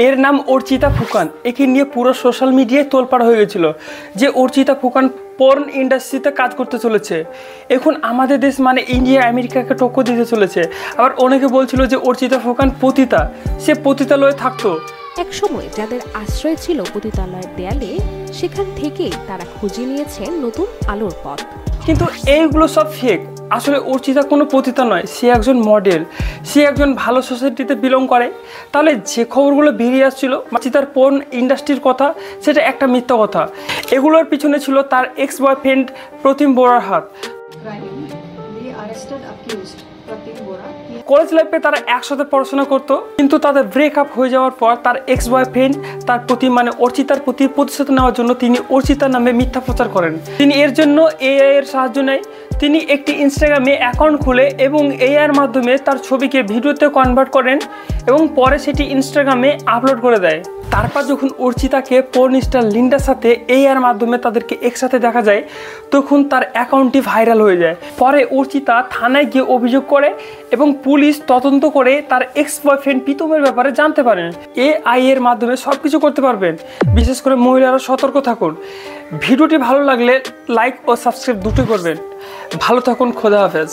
এর নাম অর্চিতা ফুকান। একে নিয়ে পুরো সোশ্যাল মিডিয়ায় তোলপাড় হয়ে গেছিল যে অর্চিতা ফুকান পর্ন ইন্ডাস্ট্রিতে কাজ করতে চলেছে। এখন আমাদের দেশ মানে ইন্ডিয়া আমেরিকাকে টক্কর দিতে চলেছে। আবার অনেকে বলছিল যে অর্চিতা ফুকান পতিতা, সে পতিতালয়ে থাকতো। এক সময় যাদের আশ্রয় ছিল পতিতালয়ের দেয়ালে, সেখান থেকেই তারা খুঁজে নিয়েছে নতুন আলোর পথ। কিন্তু এইগুলো সব ফেক। আসলে অর্চিতা কোনো পতিতা নয়, সে একজন মডেল, সে একজন ভালো সোসাইটিতে বিলং করে। তাহলে যে খবরগুলো বেরিয়ে আসছিল অর্চিতার পর্ন ইন্ডাস্ট্রির কথা, সেটা একটা মিথ্যা কথা। এগুলোর পিছনে ছিল তার এক্স বয়ফ্রেন্ড প্রতিম বোরার হাত। কলেজ লাইফে তারা একসাথে পড়াশোনা করতো, কিন্তু তাদের ব্রেকআপ হয়ে যাওয়ার পর তার এক্স বয়ফ্রেন্ড তার প্রতি মানে অর্চিতার প্রতি প্রতিশোধ নেওয়ার জন্য তিনি অর্চিতার নামে মিথ্যা প্রচার করেন। তিনি এর জন্য এআই এর সাহায্য নেয়। তিনি একটি ইনস্টাগ্রামে অ্যাকাউন্ট খুলে এবং এআই এর মাধ্যমে তার ছবিকে ভিডিওতে কনভার্ট করেন এবং পরে সেটি ইনস্টাগ্রামে আপলোড করে দেয়। তারপর যখন অর্চিতাকে পর্ন স্টার লিন্ডার সাথে এআই এর মাধ্যমে তাদেরকে একসাথে দেখা যায়, তখন তার অ্যাকাউন্টটি ভাইরাল হয়ে যায়। পরে অর্চিতা থানায় গিয়ে অভিযোগ করে এবং পুলিশ তদন্ত করে তার এক্স বয়ফ্রেন্ড প্রীতমের ব্যাপারে জানতে পারেন। এআই এর মাধ্যমে সব কিছু করতে পারবেন। বিশেষ করে মহিলারা সতর্ক থাকুন। ভিডিওটি ভালো লাগলে লাইক ও সাবস্ক্রাইব দুটোই করবেন। ভালো থাকুন, খোদা হাফেজ।